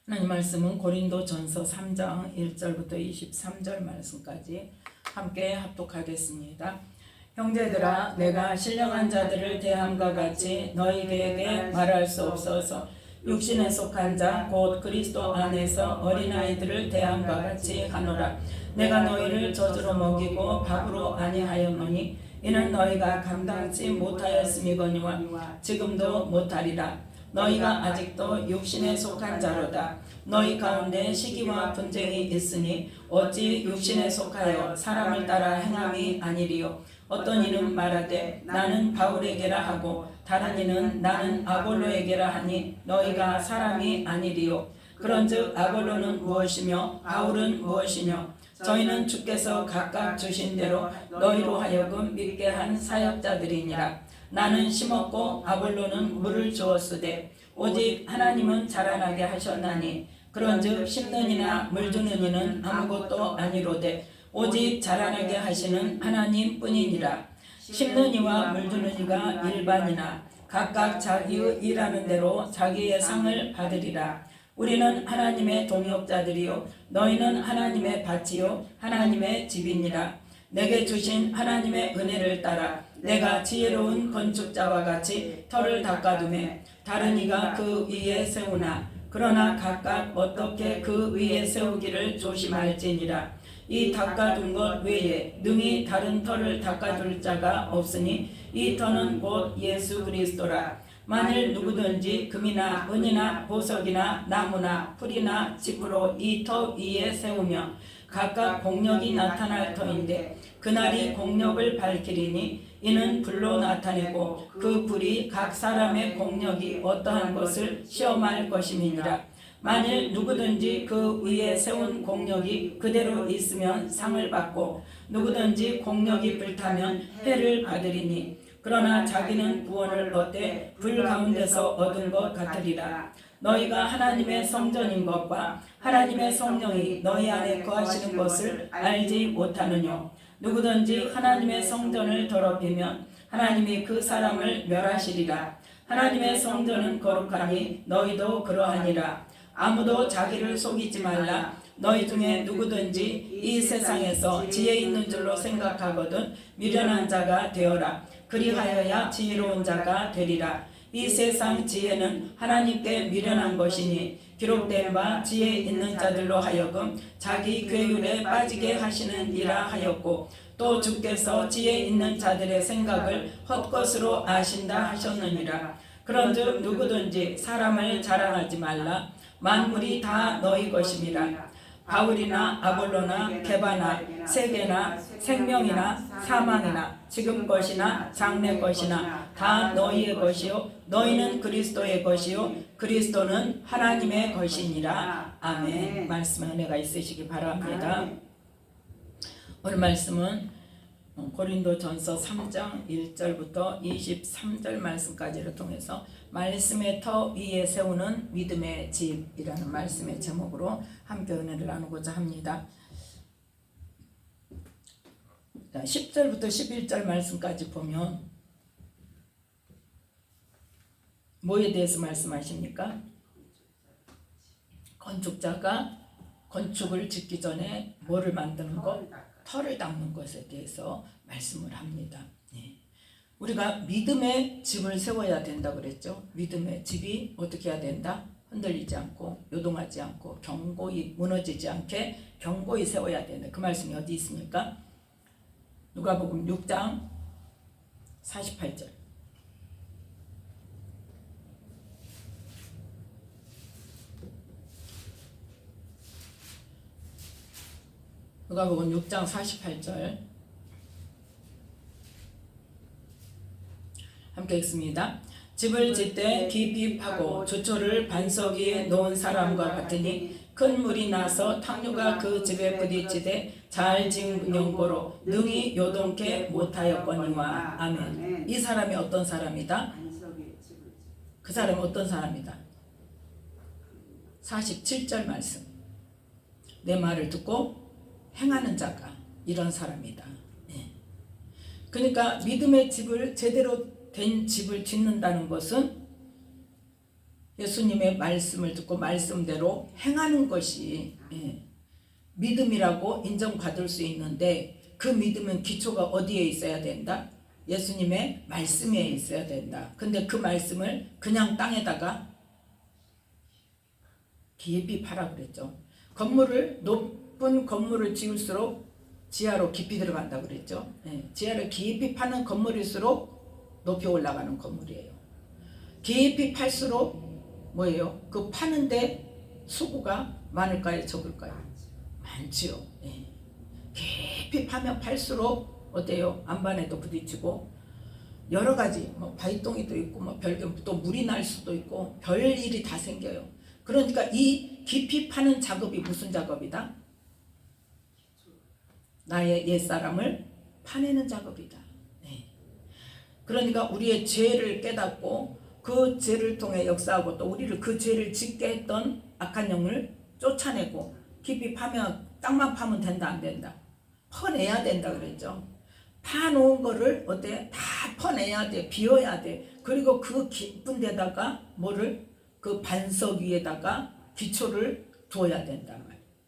하나님 말씀은 고린도전서 3장 1절부터 23절 말씀까지 함께 합독하겠습니다. 형제들아, 내가 신령한 자들을 대함과 같이 너희에게 말할 수 없어서 육신에 속한 자 곧 그리스도 안에서 어린아이들을 대함과 같이 하노라. 내가 너희를 젖으로 먹이고 밥으로 아니하였노니 이는 너희가 감당치 못하였음이거니와 지금도 못하리라. 너희가 아직도 육신에 속한 자로다. 너희 가운데 시기와 분쟁이 있으니 어찌 육신에 속하여 사람을 따라 행함이 아니리요. 어떤 이는 말하되 나는 바울에게라 하고 다른 이는 나는 아볼로에게라 하니 너희가 사람이 아니리요. 그런즉 아볼로는 무엇이며 바울은 무엇이뇨? 저희는 주께서 각각 주신 대로 너희로 하여금 믿게 한 사역자들이니라. 나는 심었고 아볼로는 물을 주었으되 오직 하나님은 자라나게 하셨나니 그런즉 심는 이나 물 주는 이는 아무것도 아니로되 오직 자라나게 하시는 하나님 뿐이니라. 심는 이와 물 주는 이가 일반이나 각각 자기의 일하는 대로 자기의 상을 받으리라. 우리는 하나님의 동역자들이요 너희는 하나님의 밭이요 하나님의 집이니라. 내게 주신 하나님의 은혜를 따라 내가 지혜로운 건축자와 같이 터를 닦아두매 다른 이가 그 위에 세우나 그러나 각각 어떻게 그 위에 세우기를 조심할지니라. 이 닦아둔 것 외에 능히 다른 터를 닦아둘 자가 없으니 이 터는 곧 예수 그리스도라. 만일 누구든지 금이나 은이나 보석이나 나무나 풀이나 짚으로 이 터 위에 세우며 각각 공력이 나타날 터인데 그날이 공력을 밝히리니 이는 불로 나타내고 그 불이 각 사람의 공력이 어떠한 것을 시험할 것임이니라. 만일 누구든지 그 위에 세운 공력이 그대로 있으면 상을 받고 누구든지 공력이 불타면 해를 받으리니 그러나 자기는 구원을 얻되 불 가운데서 얻은 것 같으리라. 너희가 하나님의 성전인 것과 하나님의 성령이 너희 안에 거하시는 것을 알지 못하느뇨? 누구든지 하나님의 성전을 더럽히면 하나님이 그 사람을 멸하시리라. 하나님의 성전은 거룩하니 너희도 그러하니라. 아무도 자기를 속이지 말라. 너희 중에 누구든지 이 세상에서 지혜 있는 줄로 생각하거든 미련한 자가 되어라. 그리하여야 지혜로운 자가 되리라. 이 세상 지혜는 하나님께 미련한 것이니 기록된 바 지혜 있는 자들로 하여금 자기 괴율에 빠지게 하시는 이라 하였고 또 주께서 지혜 있는 자들의 생각을 헛것으로 아신다 하셨느니라. 그런즉 누구든지 사람을 자랑하지 말라. 만물이 다 너희 것임이라. 바울이나 아볼로나 게바나 세계나 생명이나 사망이나 지금 것이나 장래 것이나 다 너희의 것이요 너희는 그리스도의 것이요 그리스도는 하나님의 것이니라. 아멘. 말씀에 은혜가 있으시기 바랍니다. 오늘 말씀은 고린도전서 3장 1절부터 23절 말씀까지를 통해서 말씀의 터 위에 세우는 믿음의 집이라는 말씀의 제목으로 함께 은혜를 나누고자 합니다. 10절부터 11절 말씀까지 보면 뭐에 대해서 말씀하십니까? 건축자가 건축을 짓기 전에 뭐를 만드는 것? 터를 닦는 것에 대해서 말씀을 합니다. 우리가 믿음의 집을 세워야 된다 그랬죠. 믿음의 집이 어떻게 해야 된다? 흔들리지 않고 요동하지 않고 견고히 무너지지 않게 견고히 세워야 된다. 그 말씀이 어디 있습니까? 누가복음 6장 48절. 누가복음 6장 48절 함께 읽습니다. 집을 짓되 깊이 파고 주초를 반석 위에 놓은 사람과 같으니 큰 물이 나서 탕류가 그 집에 부딪히되 잘 지은 연고로 능히 요동케 못하였거니와. 아멘. 이 사람이 어떤 사람이다? 그 사람은 어떤 사람이다? 47절 말씀. 내 말을 듣고 행하는 자가 이런 사람이다. 그러니까 믿음의 집을 제대로 된 집을 짓는다는 것은 예수님의 말씀을 듣고 말씀대로 행하는 것이 믿음이라고 인정받을 수 있는데, 그 믿음은 기초가 어디에 있어야 된다? 예수님의 말씀에 있어야 된다. 근데 그 말씀을 그냥 땅에다가 깊이 파라 그랬죠. 높은 건물을 지을수록 지하로 깊이 들어간다고 그랬죠. 지하를 깊이 파는 건물일수록 높이 올라가는 건물이에요. 깊이 팔수록 뭐예요? 그 파는데 수고가 많을까요? 적을까요? 많지요. 깊이 파면 팔수록 어때요? 안반에도 부딪히고 여러 가지 바위동이도 있고 별게 또 물이 날 수도 있고 별 일이 다 생겨요. 그러니까 이 깊이 파는 작업이 무슨 작업이다? 나의 옛사람을 파내는 작업이다. 그러니까 우리의 죄를 깨닫고 그 죄를 통해 역사하고 또 우리를 그 죄를 짓게 했던 악한 영을 쫓아내고, 깊이 파면 땅만 파면 된다 안 된다? 퍼내야 된다 그랬죠. 파놓은 거를 어때? 다 퍼내야 돼. 비워야 돼. 그리고 그 깊은 데다가 뭐를? 그 반석 위에다가 기초를 두어야 된단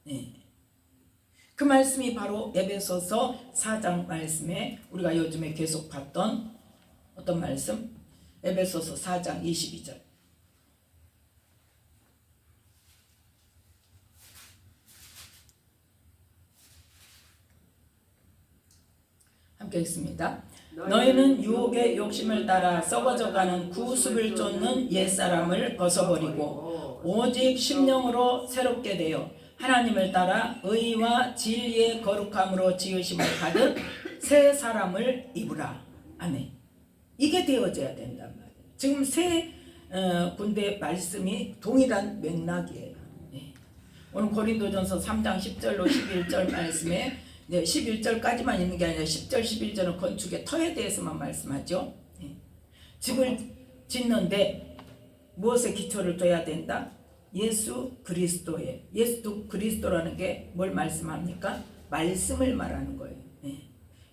말이에요. 그 말씀이 바로 에베소서 4장 말씀에 우리가 요즘에 계속 봤던 어떤 말씀? 에베소서 4장 22절. 함께 읽습니다. 너희는 유혹의 욕심을 따라 썩어져가는 구습을 쫓는 옛사람을 벗어버리고 오직 심령으로 새롭게 되어 하나님을 따라 의와 진리의 거룩함으로 지으심을 받은 새 사람을 입으라. 아멘. 이게 되어져야 된단 말이에요. 지금 세 군데 말씀이 동일한 맥락이에요. 오늘 고린도전서 3장 10절로 11절 말씀에 11절까지만 있는 게 아니라 10절 11절은 건축의 터에 대해서만 말씀하죠. 집을 짓는데 무엇에 기초를 둬야 된다? 예수 그리스도에. 예수 그리스도라는 게 뭘 말씀합니까? 말씀을 말하는 거예요.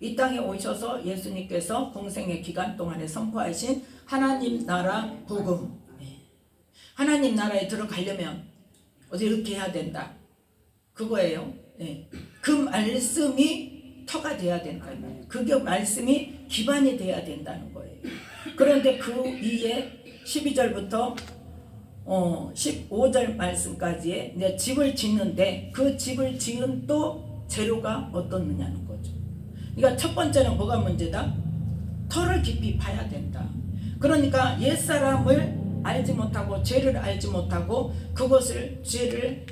이 땅에 오셔서 예수님께서 공생의 기간 동안에 선포하신 하나님 나라 복음. 하나님 나라에 들어가려면 어디 이렇게 해야 된다. 그거예요. 그 말씀이 터가 돼야 된다. 그게 말씀이 기반이 돼야 된다는 거예요. 그런데 그 위에 12절부터 15절 말씀까지에 내 집을 짓는데 그 집을 지은 또 재료가 어떻느냐는 거죠. 그러니까 첫 번째는 뭐가 문제다? 터를 깊이 파야 된다. 그러니까 옛사람을 알지 못하고 죄를 알지 못하고 그것을 죄를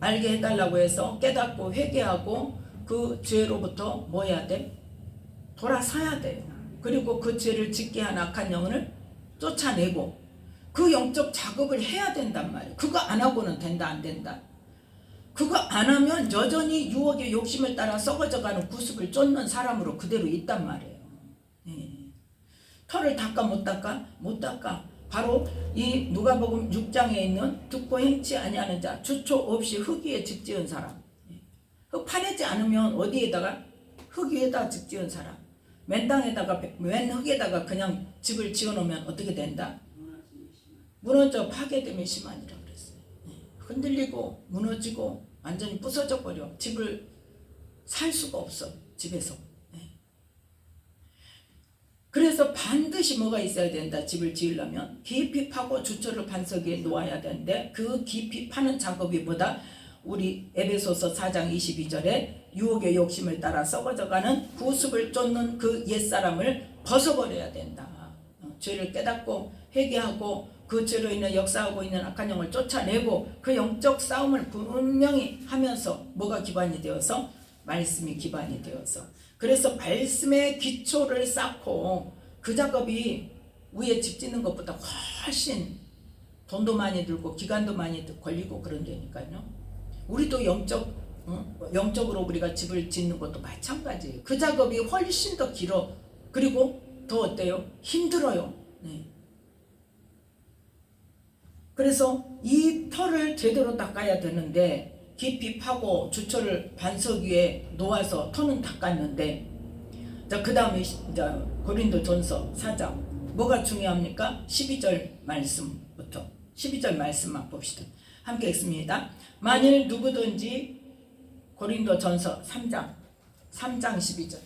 알게 해달라고 해서 깨닫고 회개하고 그 죄로부터 뭐 해야 돼? 돌아서야 돼요. 그리고 그 죄를 짓게 한 악한 영을 쫓아내고 그 영적 작업을 해야 된단 말이에요. 그거 안 하고는 된다 안 된다? 그거 안 하면 여전히 유혹의 욕심을 따라 썩어져가는 구습을 쫓는 사람으로 그대로 있단 말이에요. 털을 닦아 못 닦아? 못 닦아. 바로 이 누가복음 6장에 있는 듣고 행치 아니하는 자, 주초 없이 흙 위에 집 지은 사람. 흙 파내지 않으면 어디에다가? 흙 위에다 집 지은 사람. 맨 땅에다가 맨 흙에다가 그냥 집을 지어놓으면 어떻게 된다? 무너져 파괴됨이 심하니라 그랬어요. 흔들리고 무너지고 완전히 부서져 버려. 집을 살 수가 없어. 집에서. 그래서 반드시 뭐가 있어야 된다. 집을 지으려면 깊이 파고 주철을 반석 위에 놓아야 되는데 그 깊이 파는 작업이 뭐다? 우리 에베소서 4장 22절에 유혹의 욕심을 따라 썩어져가는 구습을 쫓는 그 옛사람을 벗어버려야 된다. 죄를 깨닫고 회개하고 그 죄로 인해 역사하고 있는 악한 영을 쫓아내고 그 영적 싸움을 분명히 하면서 뭐가 기반이 되어서? 말씀이 기반이 되어서. 그래서 말씀의 기초를 쌓고 그 작업이 위에 집 짓는 것보다 훨씬 돈도 많이 들고 기간도 많이 걸리고 그런다니까요. 우리도 영적으로 우리가 집을 짓는 것도 마찬가지예요. 그 작업이 훨씬 더 길어. 그리고 더 어때요? 힘들어요. 그래서 이 터를 제대로 닦아야 되는데 깊이 파고 주철을 반석 위에 놓아서 터는 닦았는데, 자, 그 다음에 고린도전서 4장 뭐가 중요합니까? 12절 말씀부터 12절 말씀만 봅시다. 함께 읽습니다. 만일 누구든지 고린도전서 3장 12절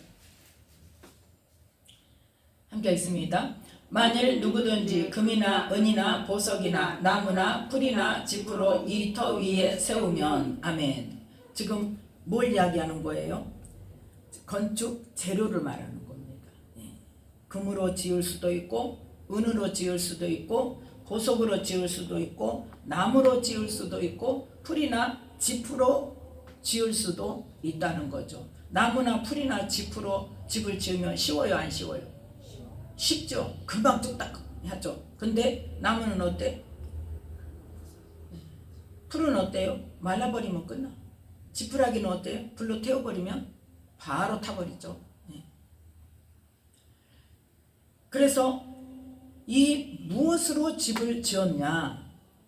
함께 읽습니다. 만일 누구든지 금이나 은이나 보석이나 나무나 풀이나 짚으로 이 터 위에 세우면 아멘. 지금 뭘 이야기하는 거예요? 건축 재료를 말하는 겁니다. 금으로 지을 수도 있고 은으로 지을 수도 있고 보석으로 지을 수도 있고 나무로 지을 수도 있고 풀이나 짚으로 지을 수도 있다는 거죠. 나무나 풀이나 짚으로 집을 지으면 쉬워요, 안 쉬워요? 쉽죠. 금방 뚝딱 하죠. 근데 나무는 어때? 풀은 어때요? 말라버리면 끝나. 지푸라기는 어때요? 불로 태워버리면 바로 타버리죠. 그래서 이 무엇으로 집을 지었냐,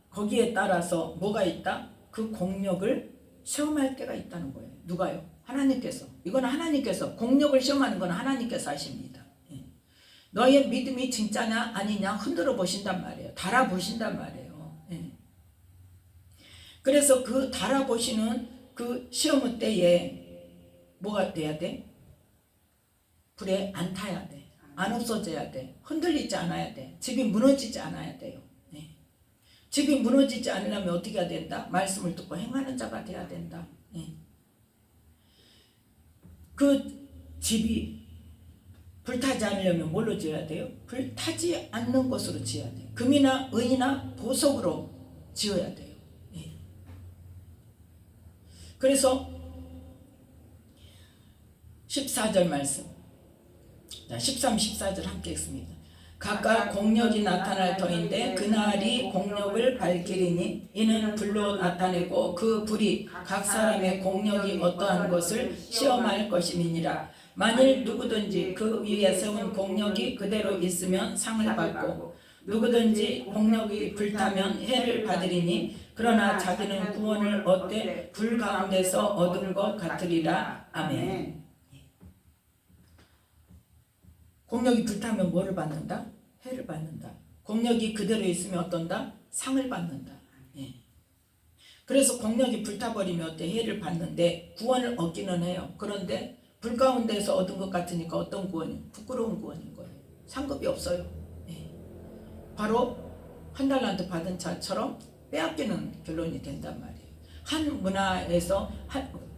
거기에 따라서 뭐가 있다? 그 공력을 시험할 때가 있다는 거예요. 누가요? 하나님께서. 이건 하나님께서, 공력을 시험하는 건 하나님께서 하십니다. 너의 믿음이 진짜냐 아니냐 흔들어 보신단 말이에요. 달아보신단 말이에요. 그래서 그 달아보시는 그 시험 때에 뭐가 돼야 돼? 불에 안 타야 돼. 안 없어져야 돼. 흔들리지 않아야 돼. 집이 무너지지 않아야 돼요. 집이 무너지지 않으려면 어떻게 해야 된다? 말씀을 듣고 행하는 자가 돼야 된다. 그 집이 불타지 않으려면 뭘로 지어야 돼요? 불타지 않는 것으로 지어야 돼요. 금이나 은이나 보석으로 지어야 돼요. 그래서 14절 말씀, 13, 14절 함께 읽습니다. 각각 공력이 나타날 터인데 그날이 공력을 밝히리니 이는 불로 나타내고 그 불이 각 사람의 공력이 어떠한 것을 시험할 것임이니라. 만일 누구든지 그 위에 세운 공력이 그대로 있으면 상을 받고 누구든지 공력이 불타면 해를 받으리니 그러나 자기는 구원을 얻되 불 가운데서 얻은 것 같으리라. 아멘. 공력이 불타면 뭐를 받는다? 해를 받는다. 공력이 그대로 있으면 어떤다? 상을 받는다. 그래서 공력이 불타버리면 어때? 해를 받는데 구원을 얻기는 해요. 그런데 불 가운데서 얻은 것 같으니까 어떤 구원이? 부끄러운 구원인 거예요. 상급이 없어요. 바로 한 달란트 받은 자처럼 빼앗기는 결론이 된단 말이에요. 한 문화에서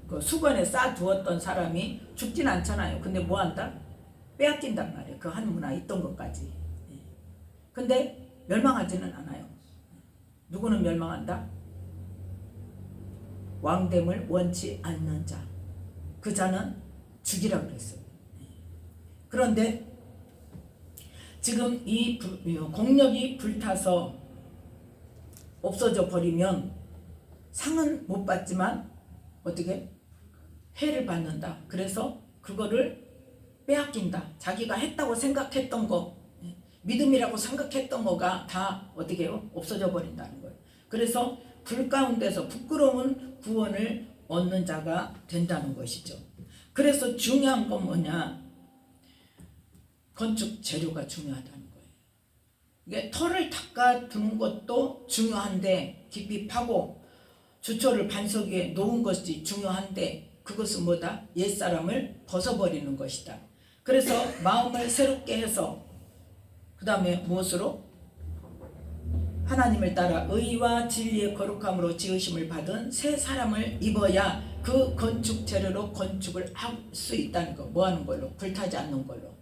그 수건에 쌓아두었던 사람이 죽진 않잖아요. 근데 뭐 한다? 빼앗긴단 말이에요. 그 한 문화에 있던 것까지. 근데 멸망하지는 않아요. 누구는 멸망한다? 왕됨을 원치 않는 자. 그 자는 죽이라고 그랬어요. 그런데 지금 이 공력이 불타서 없어져 버리면 상은 못 받지만 어떻게? 해를 받는다. 그래서 그거를 빼앗긴다. 자기가 했다고 생각했던 거, 믿음이라고 생각했던 거가 다 어떻게 해요? 없어져 버린다는 거예요. 그래서 불 가운데서 부끄러운 구원을 얻는 자가 된다는 것이죠. 그래서 중요한 건 뭐냐? 건축 재료가 중요하다는 거예요. 이게 털을 닦아두는 것도 중요한데, 깊이 파고 주초를 반석 위에 놓은 것이 중요한데, 그것은 뭐다? 옛사람을 벗어버리는 것이다. 그래서 마음을 새롭게 해서 그 다음에 무엇으로? 하나님을 따라 의와 진리의 거룩함으로 지으심을 받은 새 사람을 입어야 그 건축 재료로 건축을 할 수 있다는 거. 뭐 하는 걸로? 불타지 않는 걸로.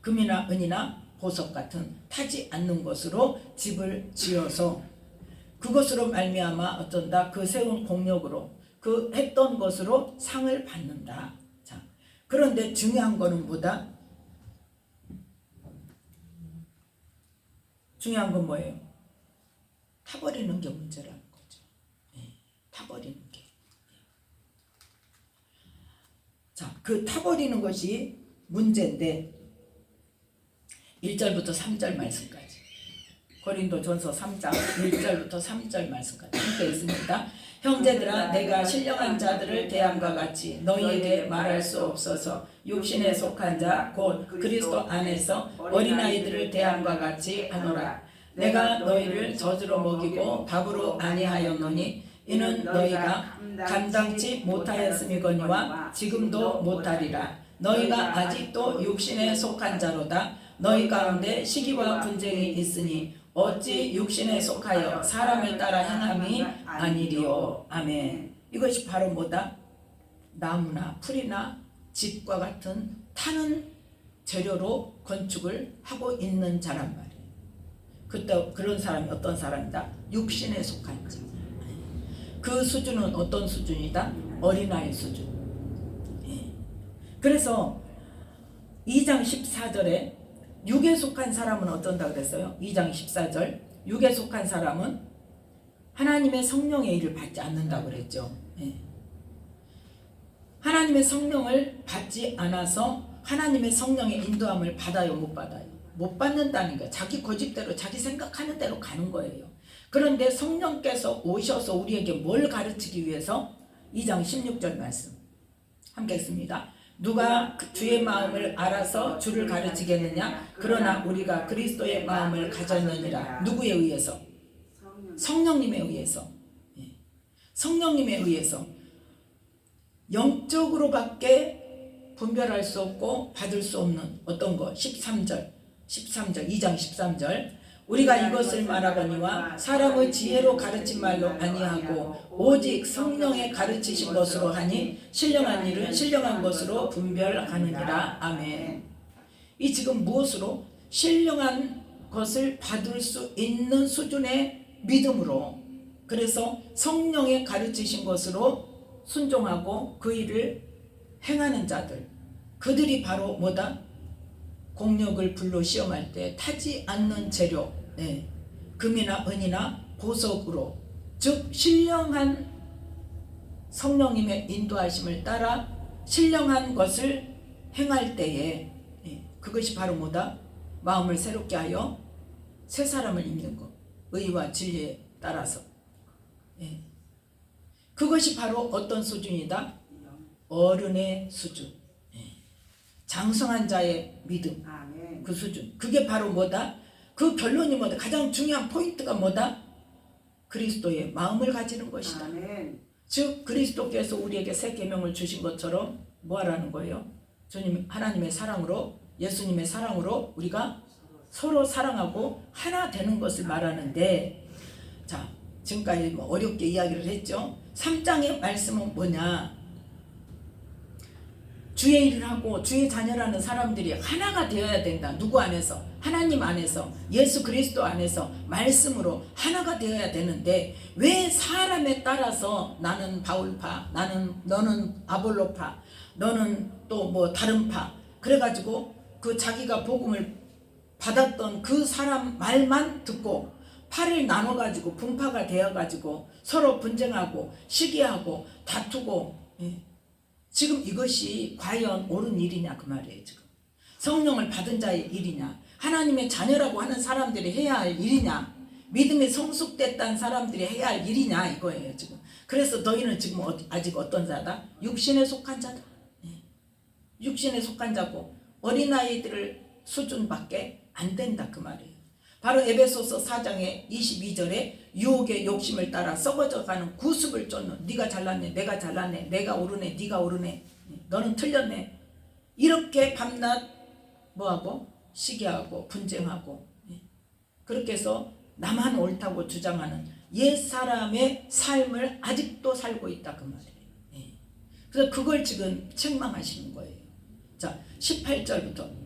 금이나 은이나 보석 같은 타지 않는 것으로 집을 지어서 그것으로 말미암아 어쩐다? 그 세운 공력으로 그 했던 것으로 상을 받는다. 자, 그런데 중요한 거는 뭐다? 중요한 건 뭐예요? 타버리는 게 문제라는 거죠. 타버리는 게. 자, 그 타버리는 것이 문제인데 1절부터 3절 말씀까지, 고린도전서 3장 1절부터 3절 말씀까지 함께 있습니다. 형제들아, 내가 신령한 자들을 대함과 같이 너희에게 말할 수 없어서 육신에 속한 자 곧 그리스도 안에서 어린아이들을 대함과 같이 하노라. 내가 너희를 젖으로 먹이고 밥으로 아니하였노니 이는 너희가 감당치 못하였음이거니와 지금도 못하리라. 너희가 아직도 육신에 속한 자로다. 너희 가운데 시기와 분쟁이 있으니 어찌 육신에 속하여 사람을 따라 행함이 아니리요. 아멘. 이것이 바로 뭐다? 나무나 풀이나 집과 같은 타는 재료로 건축을 하고 있는 자란 말이에요. 그때 그런 사람이 어떤 사람이다? 육신에 속한 자. 그 수준은 어떤 수준이다? 어린아이 수준. 그래서 2장 14절에 육에 속한 사람은 어떤다 그랬어요? 2장 14절 육에 속한 사람은 하나님의 성령의 일을 받지 않는다 그랬죠. 하나님의 성령을 받지 않아서 하나님의 성령의 인도함을 받아요? 못 받아요? 못 받는다는 거예요. 자기 고집대로 자기 생각하는 대로 가는 거예요. 그런데 성령께서 오셔서 우리에게 뭘 가르치기 위해서 2장 16절 말씀 함께 읽습니다. 누가 주의 마음을 알아서 주를 가르치겠느냐? 그러나 우리가 그리스도의 마음을 가졌느니라. 누구에 의해서? 성령님에 의해서. 성령님에 의해서. 영적으로밖에 분별할 수 없고 받을 수 없는 어떤 것. 13절 2장 13절 우리가 이것을 말하거니와 사람의 지혜로 가르친 말로 아니하고 오직 성령의 가르치신 것으로 하니 신령한 일은 신령한 것으로 분별하느니라. 아멘. 이 지금 무엇으로? 신령한 것을 받을 수 있는 수준의 믿음으로. 그래서 성령의 가르치신 것으로 순종하고 그 일을 행하는 자들, 그들이 바로 뭐다? 공력을 불로 시험할 때 타지 않는 재료, 금이나 은이나 보석으로, 즉 신령한 성령님의 인도하심을 따라 신령한 것을 행할 때에 그것이 바로 뭐다? 마음을 새롭게 하여 새 사람을 입는 것, 의와 진리에 따라서. 그것이 바로 어떤 수준이다? 어른의 수준, 장성한 자의 믿음. 아멘. 그 수준. 그게 바로 뭐다? 그 결론이 뭐다? 가장 중요한 포인트가 뭐다? 그리스도의 마음을 가지는 것이다. 아멘. 즉 그리스도께서 우리에게 새 계명을 주신 것처럼 뭐 하라는 거예요? 주님 하나님의 사랑으로, 예수님의 사랑으로 우리가 서로 사랑하고 하나 되는 것을 말하는데, 자 지금까지 뭐 어렵게 이야기를 했죠. 3장의 말씀은 뭐냐? 주의 일을 하고 주의 자녀라는 사람들이 하나가 되어야 된다. 누구 안에서? 하나님 안에서, 예수 그리스도 안에서 말씀으로 하나가 되어야 되는데 왜 사람에 따라서 나는 바울파, 너는 아볼로파, 너는 또 뭐 다른 파, 그래가지고 그 자기가 복음을 받았던 그 사람 말만 듣고 파를 나눠가지고 분파가 되어가지고 서로 분쟁하고 시기하고 다투고. 지금 이것이 과연 옳은 일이냐 그 말이에요. 지금 성령을 받은 자의 일이냐, 하나님의 자녀라고 하는 사람들이 해야 할 일이냐, 믿음이 성숙됐다는 사람들이 해야 할 일이냐 이거예요 지금. 그래서 너희는 지금 아직 어떤 자다? 육신에 속한 자다. 육신에 속한 자고 어린아이들 수준밖에 안 된다 그 말이에요. 바로 에베소서 4장의 22절에 유혹의 욕심을 따라 썩어져가는 구습을 쫓는, 네가 잘났네, 내가 잘났네, 내가 옳으네, 네가 옳으네, 너는 틀렸네, 이렇게 밤낮 뭐하고? 시기하고 분쟁하고, 그렇게 해서 나만 옳다고 주장하는 옛사람의 삶을 아직도 살고 있다 그 말이에요. 그래서 그걸 지금 책망하시는 거예요. 자 18절부터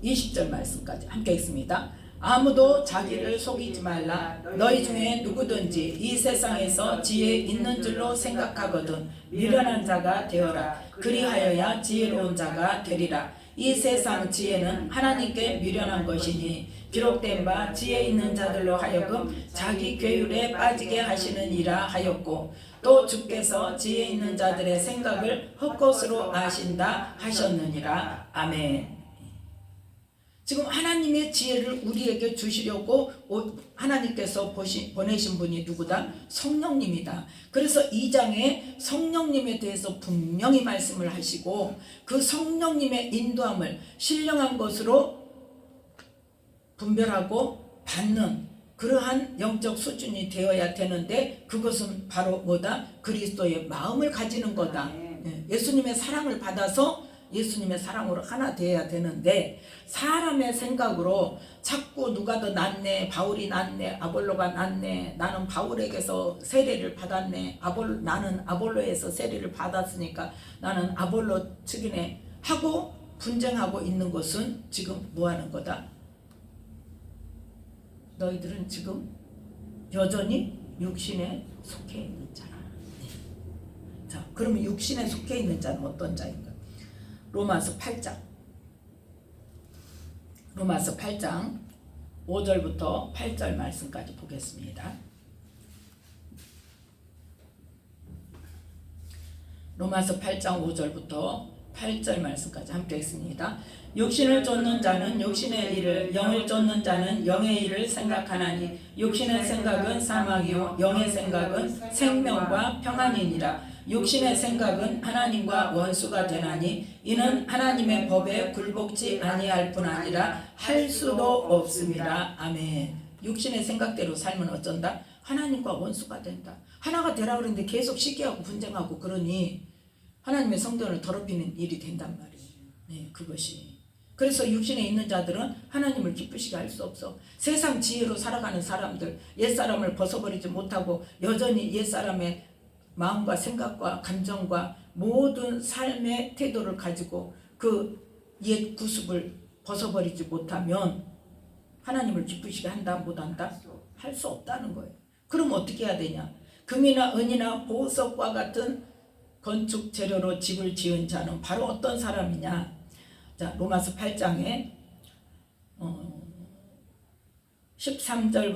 20절 말씀까지 함께 읽습니다. 아무도 자기를 속이지 말라. 너희 중에 누구든지 이 세상에서 지혜 있는 줄로 생각하거든 미련한 자가 되어라. 그리하여야 지혜로운 자가 되리라. 이 세상 지혜는 하나님께 미련한 것이니 기록된 바 지혜 있는 자들로 하여금 자기 괴율에 빠지게 하시느니라 하였고, 또 주께서 지혜 있는 자들의 생각을 헛것으로 아신다 하셨느니라. 아멘. 지금 하나님의 지혜를 우리에게 주시려고 하나님께서 보내신 분이 누구다? 성령님이다. 그래서 2장에 성령님에 대해서 분명히 말씀을 하시고 그 성령님의 인도함을 신령한 것으로 분별하고 받는 그러한 영적 수준이 되어야 되는데 그것은 바로 뭐다? 그리스도의 마음을 가지는 거다. 예수님의 사랑을 받아서 예수님의 사랑으로 하나 되어야 되는데 사람의 생각으로 자꾸 누가 더 낫네, 바울이 낫네, 아볼로가 낫네, 나는 바울에게서 세례를 받았네, 나는 아볼로에서 세례를 받았으니까 나는 아볼로 측이네 하고 분쟁하고 있는 것은 지금 뭐 하는 거다? 너희들은 지금 여전히 육신에 속해 있는 자라. 자, 그러면 육신에 속해 있는 자는 어떤 자인가? 로마서 8장 5절부터 8절 말씀까지 보겠습니다. 로마서 8장 5절부터 8절 말씀까지 함께 읽습니다. 육신을 쫓는 자는 육신의 일을, 영을 쫓는 자는 영의 일을 생각하나니 육신의 생각은 사망이요 영의 생각은 생명과 평안이니라. 육신의 생각은 하나님과 원수가 되나니 이는 하나님의 법에 굴복지 아니할 뿐 아니라 할 수도 없습니다. 아멘. 육신의 생각대로 살면 어쩐다? 하나님과 원수가 된다. 하나가 되라 그러는데 계속 시기하고 분쟁하고 그러니 하나님의 성전을 더럽히는 일이 된단 말이에요. 네, 그것이. 그래서 육신에 있는 자들은 하나님을 기쁘시게 할 수 없어. 세상 지혜로 살아가는 사람들, 옛사람을 벗어버리지 못하고 여전히 옛사람의 마음과 생각과 감정과 모든 삶의 태도를 가지고 그 옛 구습을 벗어버리지 못하면 하나님을 기쁘시게 한다 못한다? 할 수 없다는 거예요. 그럼 어떻게 해야 되냐? 금이나 은이나 보석과 같은 건축 재료로 집을 지은 자는 바로 어떤 사람이냐? 자, 로마서 8장에 13절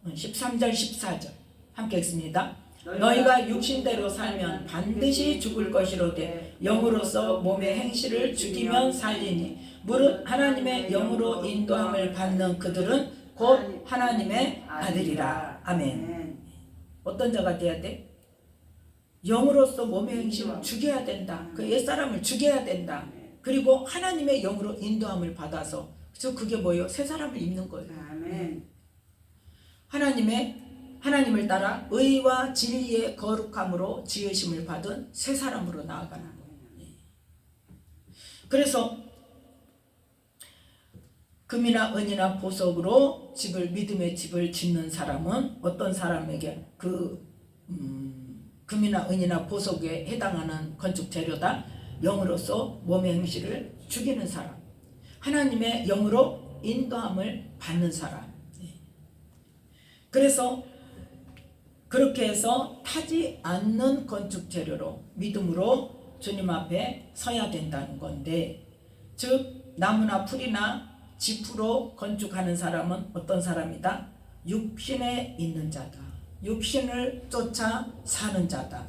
14절 함께 읽습니다. 너희가 육신대로 살면 반드시 죽을 것이로되 영으로서 몸의 행실을 죽이면 살리니 무릇 하나님의 영으로 인도함을 받는 그들은 곧 하나님의 아들이라. 아멘. 어떤 자가 돼야 돼? 영으로서 몸의 행실을 죽여야 된다. 그 옛사람을 죽여야 된다. 그리고 하나님의 영으로 인도함을 받아서 그게 뭐예요? 새 사람을 입는 거예요. 아멘. 하나님을 따라 의와 진리의 거룩함으로 지으심을 받은 새 사람으로 나아가는 거예요. 그래서 금이나 은이나 보석으로 믿음의 집을 짓는 사람은 어떤 사람에게 금이나 은이나 보석에 해당하는 건축 재료다. 영으로서 몸의 행실을 죽이는 사람, 하나님의 영으로 인도함을 받는 사람. 그래서 그렇게 해서 타지 않는 건축 재료로 믿음으로 주님 앞에 서야 된다는 건데, 즉 나무나 풀이나 지프로 건축하는 사람은 어떤 사람이다? 육신에 있는 자다. 육신을 쫓아 사는 자다.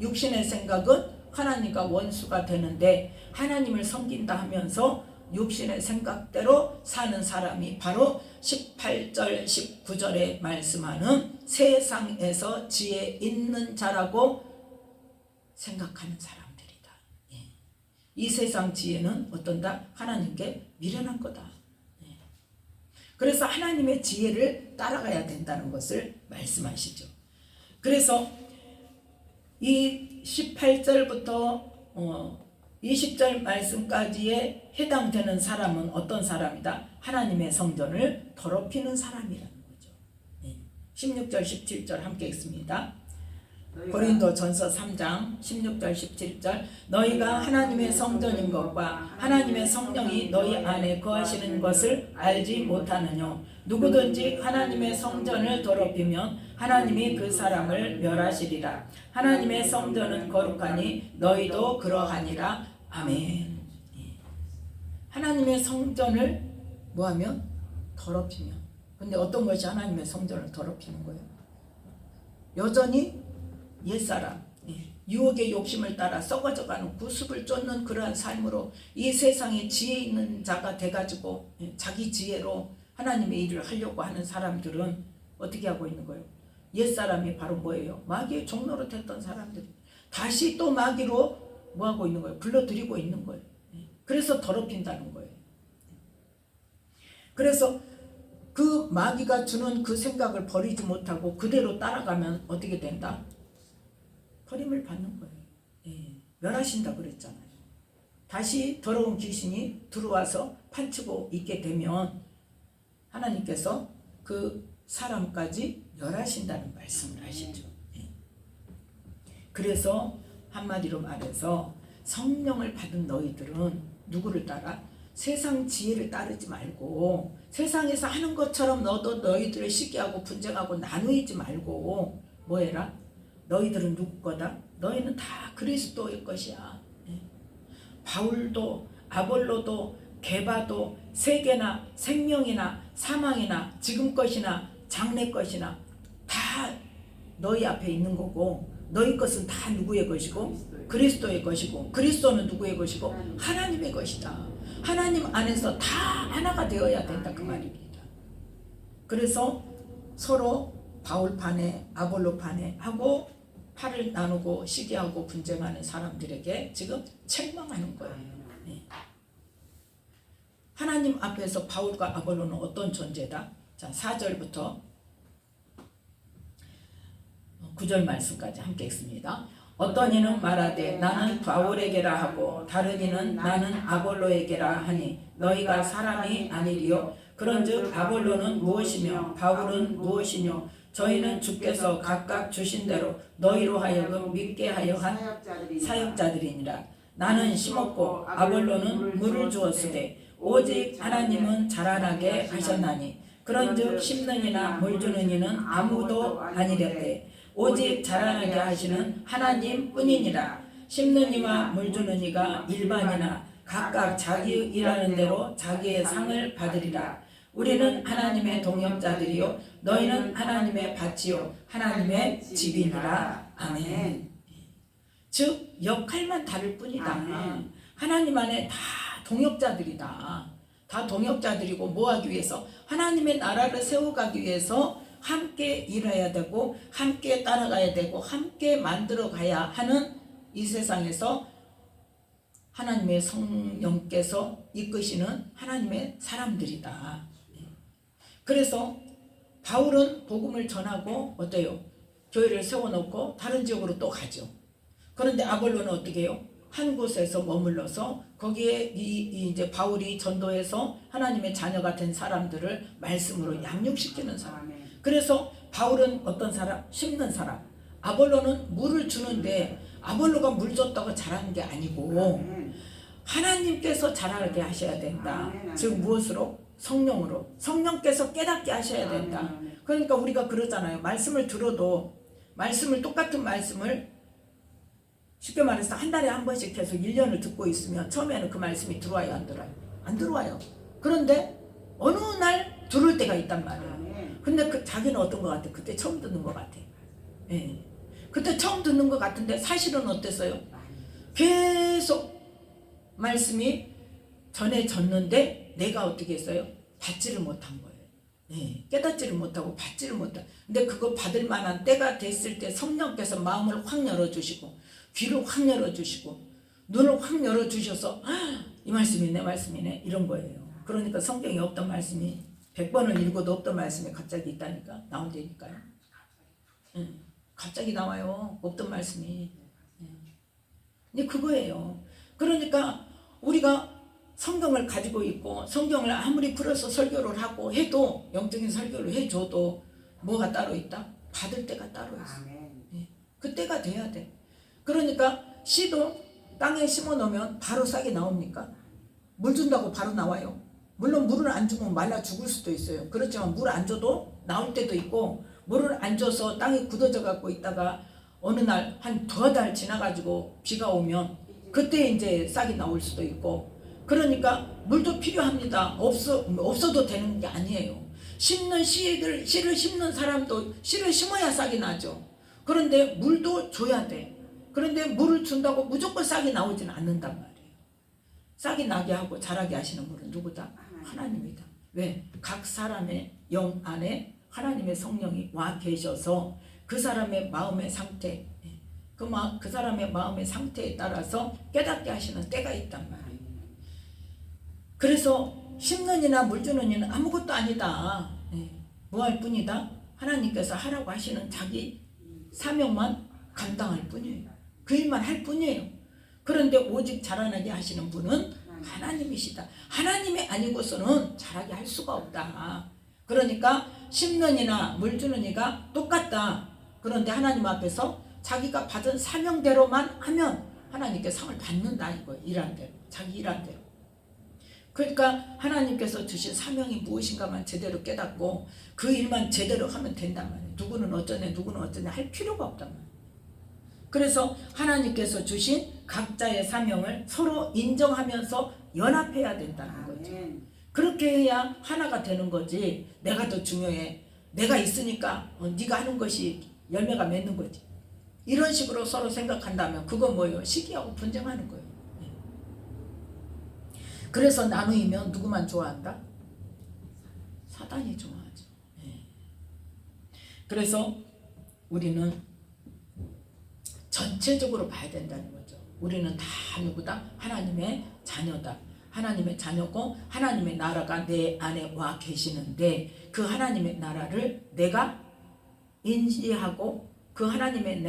육신의 생각은 하나님과 원수가 되는데 하나님을 섬긴다 하면서 육신의 생각대로 사는 사람이 바로 18절 19절에 말씀하는 세상에서 지혜 있는 자라고 생각하는 사람들이다. 이 세상 지혜는 어떤다? 하나님께 미련한 거다. 그래서 하나님의 지혜를 따라가야 된다는 것을 말씀하시죠. 그래서 이 18절부터 20절 말씀까지에 해당되는 사람은 어떤 사람이다? 하나님의 성전을 더럽히는 사람이라는 거죠. 16절 17절 함께 읽습니다. 고린도전서 3장 16절 17절 너희가 하나님의 성전인 것과 하나님의 성령이 너희 안에 거하시는 것을 알지 못하느뇨. 누구든지 하나님의 성전을 더럽히면 하나님이 그 사람을 멸하시리라. 하나님의 성전은 거룩하니 너희도 그러하니라. 아멘. 하나님의 성전을 뭐하면? 더럽히면. 근데 어떤 것이 하나님의 성전을 더럽히는 거예요? 여전히 옛사람, 유혹의 욕심을 따라 썩어져가는 구습을 쫓는 그러한 삶으로 이 세상에 지혜 있는 자가 돼가지고 자기 지혜로 하나님의 일을 하려고 하는 사람들은 어떻게 하고 있는 거예요? 옛사람이 바로 뭐예요? 마귀의 종노릇 했던 사람들이 다시 또 마귀로 뭐 하고 있는 거예요? 불러들이고 있는 거예요. 그래서 더럽힌다는 거예요. 그래서 그 마귀가 주는 그 생각을 버리지 못하고 그대로 따라가면 어떻게 된다? 버림을 받는 거예요. 멸하신다 그랬잖아요. 다시 더러운 귀신이 들어와서 판치고 있게 되면 하나님께서 그 사람까지 멸하신다는 말씀을 하시죠. 그래서 한마디로 말해서 성령을 받은 너희들은 누구를 따라? 세상 지혜를 따르지 말고 세상에서 하는 것처럼 너도 너희들을 시기하고 분쟁하고 나누이지 말고 뭐 해라? 너희들은 누구 거다? 너희는 다 그리스도의 것이야. 바울도 아볼로도 게바도 세계나 생명이나 사망이나 지금 것이나 장래 것이나 다 너희 앞에 있는 거고 너희 것은 다 누구의 것이고 그리스도의 것이고 그리스도는 누구의 것이고 하나님의 것이다. 하나님 안에서 다 하나가 되어야 된다 그 말입니다. 그래서 서로 바울판에 아볼로판에 하고 팔을 나누고 시기하고 분쟁하는 사람들에게 지금 책망하는 거예요. 하나님 앞에서 바울과 아볼로는 어떤 존재다? 자, 4절부터 9절 말씀까지 함께 읽습니다. 어떤 이는 말하되 나는 바울에게라 하고 다른 이는 나는 아볼로에게라 하니 너희가 사람이 아니리요. 그런즉 아볼로는 무엇이며 바울은 무엇이뇨? 저희는 주께서 각각 주신 대로 너희로 하여금 믿게 하여 한 사역자들이니라. 나는 심었고 아볼로는 물을 주었으되 오직 하나님은 자라나게 하셨나니 그런즉 심는 이나 물 주는 이는 아무도 아니랬대. 오직 자라나게 하시는 하나님 뿐이니라. 심는 이와 물 주는 이가 일반이나 각각 자기 일하는 대로 자기의 상을 받으리라. 우리는 하나님의 동역자들이요 너희는 하나님의 밭이요 하나님의 집이니라. 아멘. 즉 역할만 다를 뿐이다. 아멘. 하나님 안에 다 동역자들이다. 다 동역자들이고 뭐하기 위해서? 하나님의 나라를 세워가기 위해서 함께 일해야 되고 함께 따라가야 되고 함께 만들어가야 하는 이 세상에서 하나님의 성령께서 이끄시는 하나님의 사람들이다. 그래서 바울은 복음을 전하고 어때요? 교회를 세워놓고 다른 지역으로 또 가죠. 그런데 아볼로는 어떻게 해요? 한 곳에서 머물러서 거기에 이제 바울이 전도해서 하나님의 자녀가 된 사람들을 말씀으로 양육시키는 사람. 그래서 바울은 어떤 사람? 심는 사람. 아볼로는 물을 주는데 아볼로가 물 줬다고 자라는 게 아니고 하나님께서 자라게 하셔야 된다. 즉 무엇으로? 성령으로. 성령께서 깨닫게 하셔야 된다. 그러니까 우리가 그러잖아요. 말씀을 들어도 똑같은 말씀을 쉽게 말해서 한 달에 한 번씩 해서 1년을 듣고 있으면 처음에는 그 말씀이 들어와요? 안 들어와요? 안 들어와요. 그런데 어느 날 들을 때가 있단 말이에요. 근데 자기는 어떤 것 같아? 그때 처음 듣는 것 같아. 그때 처음 듣는 것 같은데 사실은 어땠어요? 계속 말씀이 전해졌는데 내가 어떻게 했어요? 받지를 못한 거예요. 깨닫지를 못하고 받지를 못한. 근데 그거 받을 만한 때가 됐을 때 성령께서 마음을 확 열어주시고 귀를 확 열어주시고 눈을 확 열어주셔서 이 말씀이 내 말씀이네 이런 거예요. 그러니까 성경에 없던 말씀이 100번을 읽어도 없던 말씀이 갑자기 있다니까 나온다니까요. 갑자기 나와요. 없던 말씀이. 근데 그거예요. 그러니까 우리가 성경을 가지고 있고 성경을 아무리 풀어서 설교를 하고 해도 영적인 설교를 해줘도 뭐가 따로 있다? 받을 때가 따로 있어. 그 때가 돼야 돼. 그러니까 씨도 땅에 심어 놓으면 바로 싹이 나옵니까? 물 준다고 바로 나와요? 물론 물을 안 주면 말라 죽을 수도 있어요. 그렇지만 물 안 줘도 나올 때도 있고 물을 안 줘서 땅이 굳어져 갖고 있다가 어느 날 한 2달 지나가지고 비가 오면 그때 이제 싹이 나올 수도 있고 그러니까 물도 필요합니다. 없어도 되는 게 아니에요. 심는 씨를 심는 사람도 씨를 심어야 싹이 나죠. 그런데 물도 줘야 돼. 그런데 물을 준다고 무조건 싹이 나오지는 않는단 말이에요. 싹이 나게 하고 자라게 하시는 분은 누구다? 하나님이다. 왜? 각 사람의 영 안에 하나님의 성령이 와 계셔서 그 사람의 마음의 상태, 그 사람의 마음의 상태에 따라서 깨닫게 하시는 때가 있단 말이에요. 그래서 심는 이나 물 주는 이는 아무것도 아니다. 뭐 할 뿐이다? 하나님께서 하라고 하시는 자기 사명만 감당할 뿐이에요. 그 일만 할 뿐이에요. 그런데 오직 자라나게 하시는 분은 하나님이시다. 하나님이 아니고서는 자라게 할 수가 없다. 그러니까 심는 이나 물 주는 이가 똑같다. 그런데 하나님 앞에서 자기가 받은 사명대로만 하면 하나님께 상을 받는다 이거예요. 일한 대로, 자기 일한 대로. 그러니까 하나님께서 주신 사명이 무엇인가만 제대로 깨닫고 그 일만 제대로 하면 된단 말이에요. 누구는 어쩌네 누구는 어쩌네 할 필요가 없단 말이에요. 그래서 하나님께서 주신 각자의 사명을 서로 인정하면서 연합해야 된다는 거죠. 그렇게 해야 하나가 되는 거지. 내가 더 중요해. 내가 있으니까 네가 하는 것이 열매가 맺는 거지. 이런 식으로 서로 생각한다면 그건 뭐예요? 시기하고 분쟁하는 거예요. 그래서 나누이면 누구만 좋아한다? 사단이 좋아하죠. 그래서 우리는 전체적으로 봐야 된다는 거죠. 우리는 다 누구다? 하나님의 자녀다. 하나님의 자녀고 하나님의 나라가 내 안에 와 계시는데 그 하나님의 나라를 내가 인지하고 그 하나님의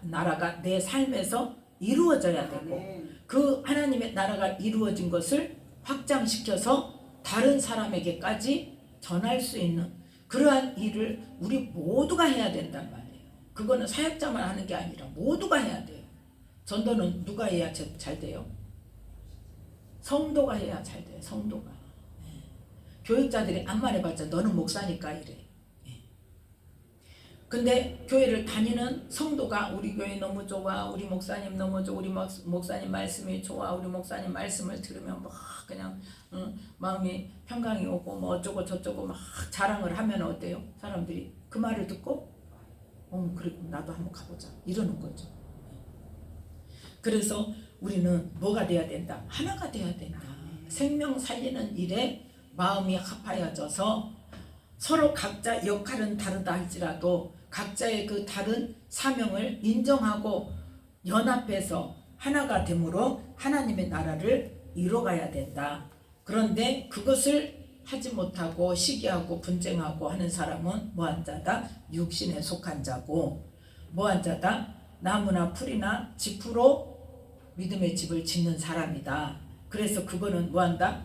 나라가 내 삶에서 이루어져야 되고 그 하나님의 나라가 이루어진 것을 확장시켜서 다른 사람에게까지 전할 수 있는 그러한 일을 우리 모두가 해야 된단 말이에요. 그거는 사역자만 하는 게 아니라 모두가 해야 돼요. 전도는 누가 해야 잘 돼요? 성도가 해야 잘 돼요. 성도가. 교육자들이 암만 해봤자 너는 목사니까 이래. 근데 교회를 다니는 성도가 우리 교회 너무 좋아, 우리 목사님 너무 좋아, 우리 목사님 말씀이 좋아, 우리 목사님 말씀을 들으면 막 그냥 마음이 평강이 오고 뭐 어쩌고 저쩌고 막 자랑을 하면 어때요? 사람들이 그 말을 듣고 그래 나도 한번 가보자 이러는 거죠. 그래서 우리는 뭐가 돼야 된다? 하나가 돼야 된다. 생명 살리는 일에 마음이 합하여져서 서로 각자 역할은 다르다 할지라도 각자의 그 다른 사명을 인정하고 연합해서 하나가 됨으로 하나님의 나라를 이뤄가야 된다. 그런데 그것을 하지 못하고 시기하고 분쟁하고 하는 사람은 뭐한 자다? 육신에 속한 자고 뭐한 자다? 나무나 풀이나 짚으로 믿음의 집을 짓는 사람이다. 그래서 그거는 뭐한다?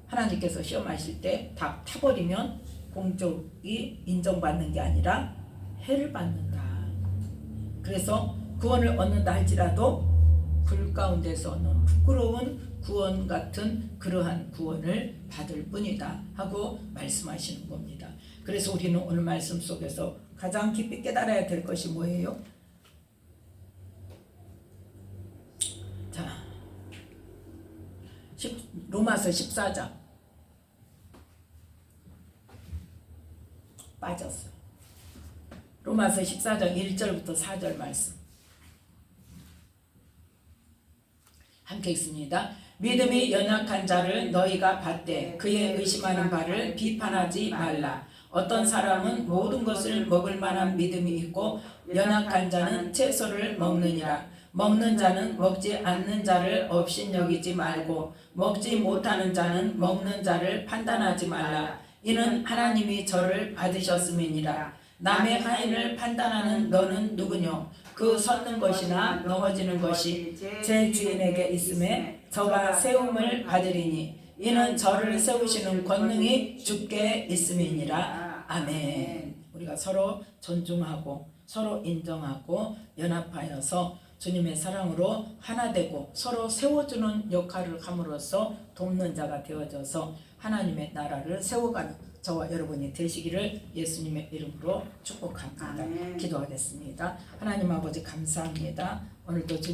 하나님께서 시험하실 때 다 타버리면 공적이 인정받는 게 아니라 해를 받는다. 그래서 구원을 얻는다 할지라도 불 가운데서 얻는 부끄러운 구원 같은 그러한 구원을 받을 뿐이다 하고 말씀하시는 겁니다. 그래서 우리는 오늘 말씀 속에서 가장 깊이 깨달아야 될 것이 뭐예요? 자, 로마서 14장 빠졌어요. 로마서 14장 1절부터 4절 말씀 함께 읽습니다. 믿음이 연약한 자를 너희가 받되 그의 의심하는 바를 비판하지 말라. 어떤 사람은 모든 것을 먹을 만한 믿음이 있고 연약한 자는 채소를 먹느니라. 먹는 자는 먹지 않는 자를 업신여기지 말고 먹지 못하는 자는 먹는 자를 판단하지 말라. 이는 하나님이 저를 받으셨음이니라. 남의 하인을 판단하는 너는 누구뇨? 그 섰는 것이나 넘어지는 것이 제 주인에게 있음에 저가 세움을 받으리니 이는 저를 세우시는 권능이 주께 있음이니라. 아멘. 우리가 서로 존중하고 서로 인정하고 연합하여서 주님의 사랑으로 하나 되고 서로 세워주는 역할을 함으로써 돕는 자가 되어져서 하나님의 나라를 세워가는 저와 여러분이 되시기를 예수님의 이름으로 축복합니다. 기도하겠습니다. 하나님 아버지 감사합니다. 오늘도